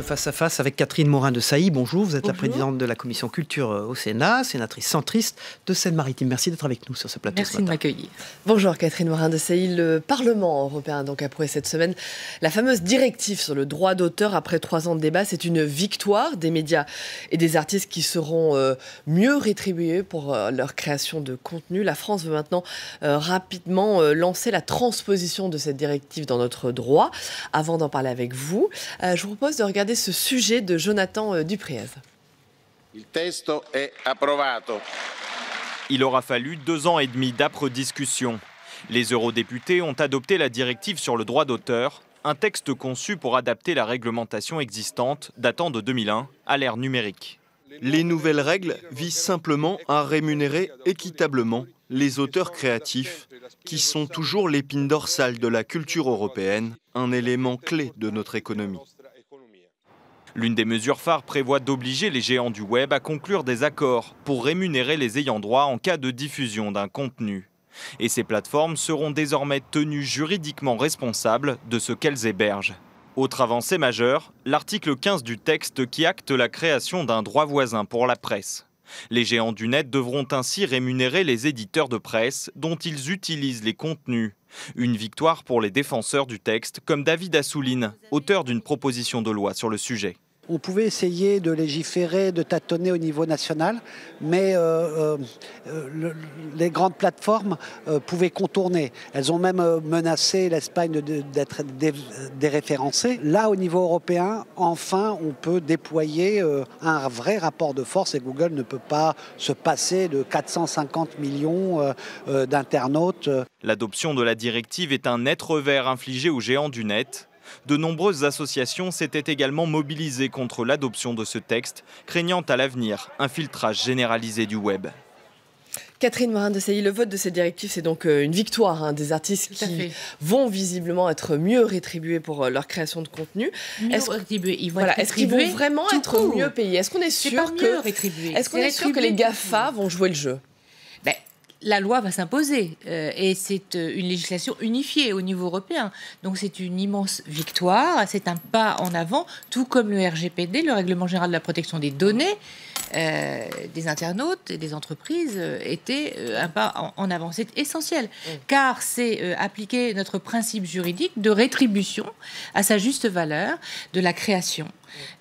Face à face avec Catherine Morin-Desailly. Bonjour, vous êtes la Bonjour. présidente de la commission culture au Sénat, sénatrice centriste de Seine-Maritime. Merci d'être avec nous sur ce plateau. Merci de m'accueillir. Bonjour Catherine Morin-Desailly. Le Parlement européen donc, a approuvé cette semaine la fameuse directive sur le droit d'auteur après 3 ans de débat. C'est une victoire des médias et des artistes qui seront mieux rétribués pour leur création de contenu. La France veut maintenant rapidement lancer la transposition de cette directive dans notre droit. Avant d'en parler avec vous, je vous propose de regarder ce sujet de Jonathan Dupriez. Il testo è approvato. Il aura fallu 2 ans et demi d'âpres discussions. Les eurodéputés ont adopté la directive sur le droit d'auteur, un texte conçu pour adapter la réglementation existante datant de 2001 à l'ère numérique. Les nouvelles règles visent simplement à rémunérer équitablement les auteurs créatifs, qui sont toujours l'épine dorsale de la culture européenne, un élément clé de notre économie. L'une des mesures phares prévoit d'obliger les géants du web à conclure des accords pour rémunérer les ayants droit en cas de diffusion d'un contenu. Et ces plateformes seront désormais tenues juridiquement responsables de ce qu'elles hébergent. Autre avancée majeure, l'article 15 du texte qui acte la création d'un droit voisin pour la presse. Les géants du net devront ainsi rémunérer les éditeurs de presse dont ils utilisent les contenus. Une victoire pour les défenseurs du texte, comme David Assouline, auteur d'une proposition de loi sur le sujet. On pouvait essayer de légiférer, de tâtonner au niveau national, mais les grandes plateformes pouvaient contourner. Elles ont même menacé l'Espagne d'être déréférencée. Là, au niveau européen, enfin, on peut déployer un vrai rapport de force et Google ne peut pas se passer de 450 millions d'internautes. L'adoption de la directive est un net revers infligé aux géants du net. De nombreuses associations s'étaient également mobilisées contre l'adoption de ce texte, craignant à l'avenir un filtrage généralisé du web. Catherine Morin-Desailly, le vote de cette directive, c'est donc une victoire des artistes qui vont visiblement être mieux rétribués pour leur création de contenu. Est-ce qu'ils vont vraiment être mieux payés? Est-ce qu'on est sûr que les GAFA vont jouer le jeu? La loi va s'imposer et c'est une législation unifiée au niveau européen. Donc c'est une immense victoire, c'est un pas en avant, tout comme le RGPD, le Règlement général de la protection des données, des internautes et des entreprises était un pas en avant. C'est essentiel, car c'est appliquer notre principe juridique de rétribution à sa juste valeur de la création.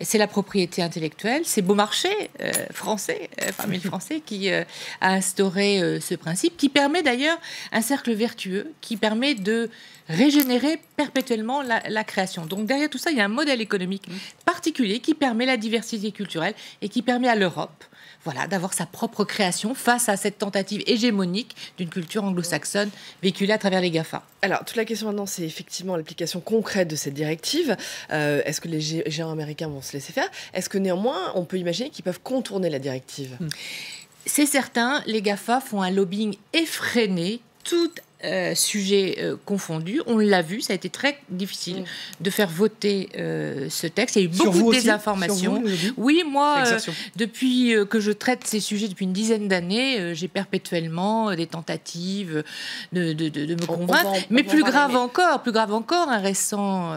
C'est la propriété intellectuelle, c'est Beaumarchais français, parmi les Français, qui a instauré ce principe, qui permet d'ailleurs un cercle vertueux, qui permet de régénérer perpétuellement la création. Donc derrière tout ça, il y a un modèle économique particulier qui permet la diversité culturelle et qui permet à l'Europe d'avoir sa propre création face à cette tentative hégémonique d'une culture anglo-saxonne véhiculée à travers les GAFA. Alors, toute la question maintenant, c'est effectivement l'application concrète de cette directive. Est-ce que les géants américains vont se laisser faire? Est-ce que néanmoins, on peut imaginer qu'ils peuvent contourner la directive? C'est certain, les GAFA font un lobbying effréné, tout sujet confondu. On l'a vu, ça a été très difficile de faire voter ce texte. Il y a eu beaucoup de désinformation. Oui, moi, depuis que je traite ces sujets depuis une dizaine d'années, j'ai perpétuellement des tentatives de me convaincre. Mais plus grave encore, un récent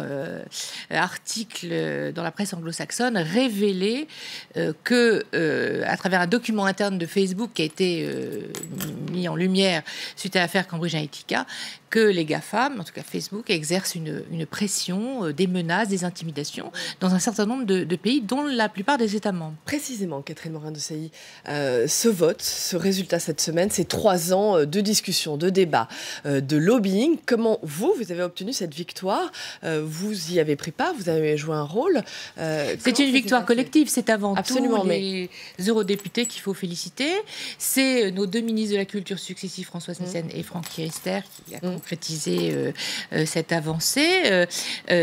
article dans la presse anglo-saxonne révélait que, à travers un document interne de Facebook qui a été mis en lumière suite à l'affaire Cambridge Analytica, que les GAFAM, en tout cas Facebook, exercent une pression, des menaces, des intimidations dans un certain nombre de pays, dont la plupart des États membres. Précisément, Catherine Morin-Desailly, ce vote, ce résultat cette semaine, c'est 3 ans de discussion, de débat, de lobbying. Comment vous avez obtenu cette victoire? Vous y avez pris part, vous avez joué un rôle. C'est une victoire collective, c'est avant tout les eurodéputés qu'il faut féliciter. C'est nos 2 ministres de la Culture successifs, Françoise Nyssen et Franck Riester, qui a concrétisé cette avancée.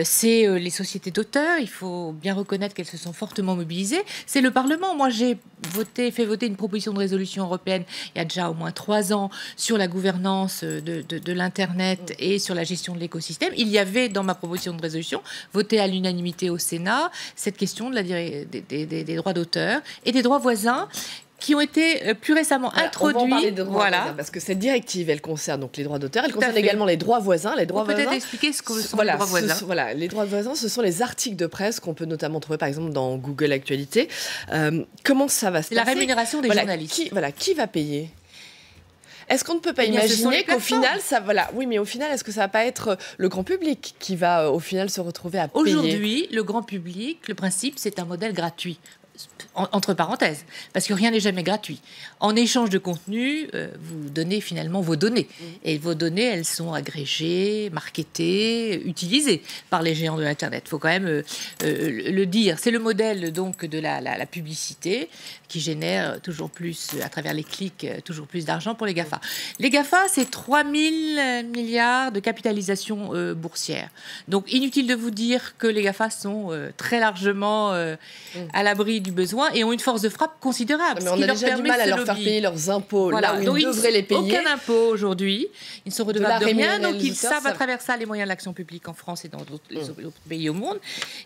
C'est les sociétés d'auteurs, il faut bien reconnaître qu'elles se sont fortement mobilisées. C'est le Parlement. Moi, j'ai fait voter une proposition de résolution européenne il y a déjà au moins 3 ans sur la gouvernance de l'Internet et sur la gestion de l'écosystème. Il y avait dans ma proposition de résolution, votée à l'unanimité au Sénat, cette question des droits d'auteur et des droits voisins qui ont été plus récemment introduits. On va en parler de droits voisins, parce que cette directive, elle concerne donc les droits d'auteur, elle concerne également les droits voisins. Les droits voisins. Peut-être expliquer ce que sont les droits voisins. Les droits voisins, ce sont les articles de presse qu'on peut notamment trouver par exemple dans Google Actualité. Comment ça va se passer ? La rémunération des journalistes. Qui va payer ? Est-ce qu'on ne peut pas imaginer qu'au final, oui, mais au final, est-ce que ça va pas être le grand public qui va au final se retrouver à payer ? Aujourd'hui, le grand public, le principe, c'est un modèle gratuit. Entre parenthèses, parce que rien n'est jamais gratuit. En échange de contenu, vous donnez finalement vos données. Et vos données, elles sont agrégées, marketées, utilisées par les géants de l'Internet. Il faut quand même le dire. C'est le modèle donc de la publicité qui génère toujours plus, à travers les clics, toujours plus d'argent pour les GAFA. Les GAFA, c'est 3 000 milliards de capitalisation boursière. Donc, inutile de vous dire que les GAFA sont très largement à l'abri du besoin et ont une force de frappe considérable. Mais on a déjà du mal à leur faire payer leurs impôts là où ils devraient les payer. Aucun impôt aujourd'hui. Ils ne sont redevables de rien, donc ils savent à travers ça les moyens de l'action publique en France et dans les autres pays au monde.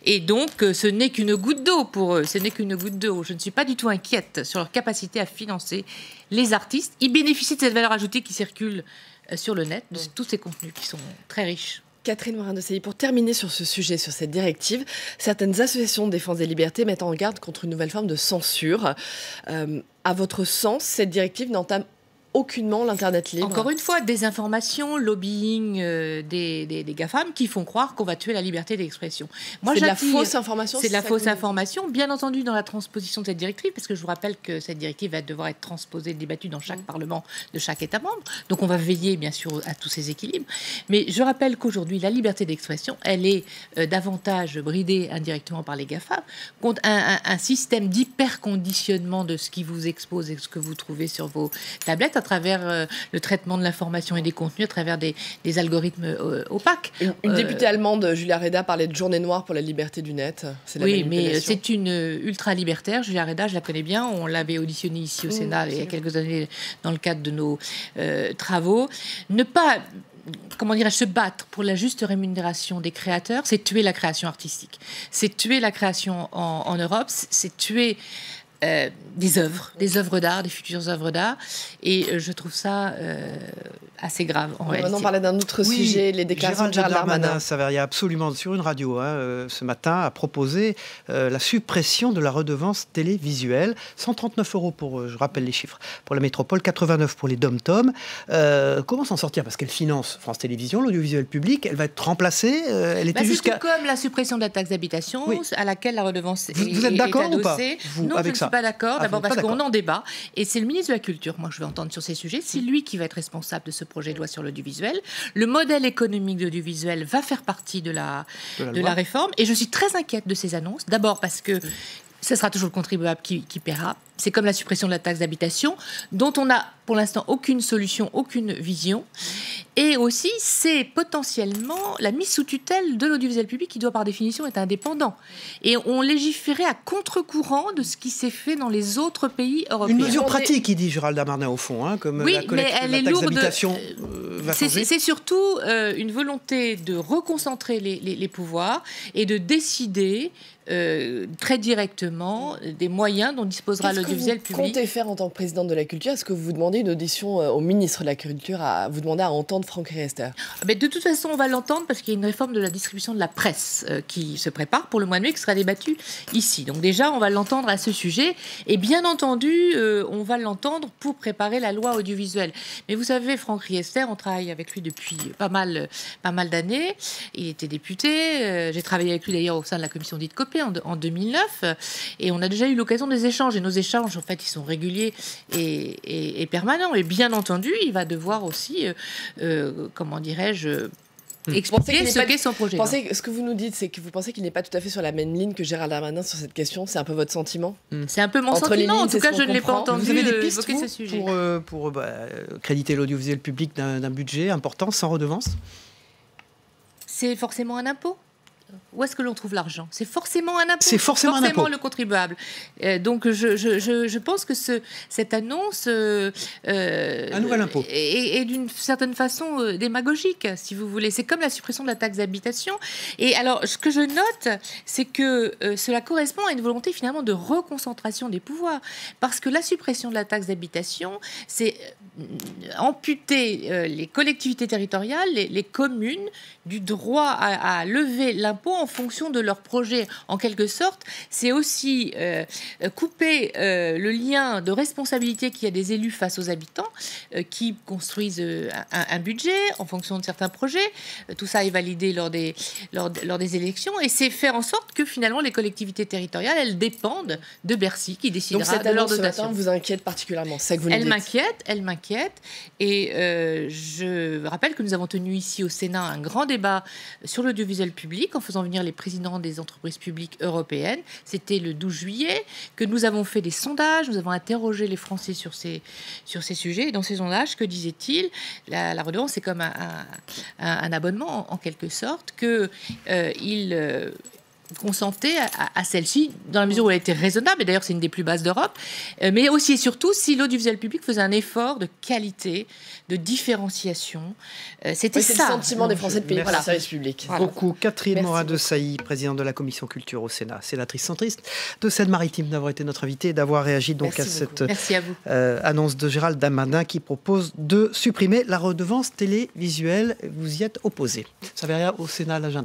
Et donc, ce n'est qu'une goutte d'eau pour eux. Ce n'est qu'une goutte d'eau. Je ne suis pas du tout inquiète sur leur capacité à financer les artistes. Ils bénéficient de cette valeur ajoutée qui circule sur le net, de tous ces contenus qui sont très riches. Catherine Morin-Desailly, pour terminer sur ce sujet, sur cette directive, certaines associations de défense des libertés mettent en garde contre une nouvelle forme de censure. À votre sens, cette directive n'entame aucunement l'Internet libre. Encore une fois, désinformation, lobbying des GAFAM qui font croire qu'on va tuer la liberté d'expression. C'est de la fausse information. C'est de la fausse information, bien entendu dans la transposition de cette directive, parce que je vous rappelle que cette directive va devoir être transposée, débattue dans chaque Parlement de chaque État membre. Donc on va veiller bien sûr à tous ces équilibres. Mais je rappelle qu'aujourd'hui, la liberté d'expression, elle est davantage bridée indirectement par les GAFAM contre un système d'hyper-conditionnement de ce qui vous expose et ce que vous trouvez sur vos tablettes, à travers le traitement de l'information et des contenus, à travers des algorithmes opaques. Une députée allemande, Julia Reda, parlait de journée noire pour la liberté du net. Oui, mais c'est une ultra-libertaire. Julia Reda, je la connais bien. On l'avait auditionnée ici au Sénat il y a quelques années dans le cadre de nos travaux. Ne pas... se battre pour la juste rémunération des créateurs, c'est tuer la création artistique. C'est tuer la création en Europe, c'est tuer des œuvres d'art, des futures œuvres d'art. Et je trouve ça assez grave. On va maintenant parler d'un autre sujet, les déclarations de Gérald Darmanin. Saveria, absolument, sur une radio, ce matin, a proposé la suppression de la redevance télévisuelle. 139 € pour, je rappelle les chiffres, pour la métropole, 89 pour les dom-tom. Comment s'en sortir ? Parce qu'elle finance France Télévisions, l'audiovisuel public. Elle va être remplacée. Elle était c'est tout comme la suppression de la taxe d'habitation, à laquelle la redevance vous êtes d'accord ou pas, non, avec je ça? ne suis pas d'accord. D'abord parce qu'on en débat. Et c'est le ministre de la Culture, moi je vais entendre sur ces sujets. C'est lui qui va être responsable de ce projet de loi sur l'audiovisuel. Le modèle économique de l'audiovisuel va faire partie de la réforme. Et je suis très inquiète de ces annonces. D'abord parce que ce sera toujours le contribuable qui paiera. C'est comme la suppression de la taxe d'habitation, dont on n'a pour l'instant aucune solution, aucune vision. Et aussi, c'est potentiellement la mise sous tutelle de l'audiovisuel public qui doit par définition être indépendant. Et on légiférait à contre-courant de ce qui s'est fait dans les autres pays européens. Une mesure pratique, il dit Gérald Darmanin au fond, comme oui, la collecte mais elle de la est taxe lourde. d'habitation va changer. C'est surtout une volonté de reconcentrer les pouvoirs et de décider très directement des moyens dont disposera l'audiovisuel public. Qu'est-ce que vous comptez faire en tant que présidente de la culture ? Est-ce que vous demandez une audition au ministre de la Culture, vous demandez à entendre Franck Riester ? Mais de toute façon, on va l'entendre parce qu'il y a une réforme de la distribution de la presse qui se prépare pour le mois de mai, qui sera débattue ici. Donc déjà, on va l'entendre à ce sujet. Et bien entendu, on va l'entendre pour préparer la loi audiovisuelle. Mais vous savez, Franck Riester, on travaille avec lui depuis pas mal d'années. Il était député. J'ai travaillé avec lui d'ailleurs au sein de la commission dite Copé en 2009. Et on a déjà eu l'occasion des échanges. Et nos échanges, en fait, ils sont réguliers et permanents. Et bien entendu, il va devoir aussi, comment dirais-je, expliquer ce qu'est son projet. Ce que vous nous dites, c'est que vous pensez qu'il n'est pas tout à fait sur la même ligne que Gérald Darmanin sur cette question. C'est un peu votre sentiment ? C'est un peu mon sentiment. En tout cas, je ne l'ai pas entendu vous avez des pistes, évoquer ce sujet. Pour créditer l'audiovisuel public d'un budget important sans redevance ? C'est forcément un impôt. où est-ce que l'on trouve l'argent? C'est forcément un impôt. C'est forcément un impôt. Le contribuable. Donc je pense que cette annonce un nouvel impôt est d'une certaine façon démagogique, si vous voulez. C'est comme la suppression de la taxe d'habitation. Et alors, ce que je note, c'est que cela correspond à une volonté finalement de reconcentration des pouvoirs. Parce que la suppression de la taxe d'habitation, c'est amputer les collectivités territoriales, les communes, du droit à lever l'impôt en fonction de leur projet. En quelque sorte, c'est aussi couper le lien de responsabilité qu'il y a des élus face aux habitants qui construisent un budget en fonction de certains projets. Tout ça est validé lors des élections, et c'est faire en sorte que finalement les collectivités territoriales, elles dépendent de Bercy qui décidera de leur dotation. Donc cette annonce ce matin vous inquiète particulièrement, c'est ça que vous nous dites. Elle m'inquiète, et je rappelle que nous avons tenu ici au Sénat un grand débat sur l'audiovisuel public en faisant venir les présidents des entreprises publiques européennes. C'était le 12 juillet, que nous avons fait des sondages, nous avons interrogé les Français sur ces sujets. Et dans ces sondages, que disaient-ils? La redevance, c'est comme un abonnement en quelque sorte, qu'ils consentaient à celle-ci dans la mesure où elle était raisonnable, et d'ailleurs c'est une des plus basses d'Europe, mais aussi et surtout si l'audiovisuel public faisait un effort de qualité, de différenciation. C'était ça. C'est le sentiment des Français de payer pour le service public. Merci beaucoup. Catherine Morin-Desailly, présidente de la Commission Culture au Sénat, sénatrice centriste de Seine-Maritime, d'avoir été notre invitée et d'avoir réagi donc à cette annonce de Gérald Darmanin qui propose de supprimer la redevance télévisuelle. Vous y êtes opposé. Ça verra au Sénat à l'agenda.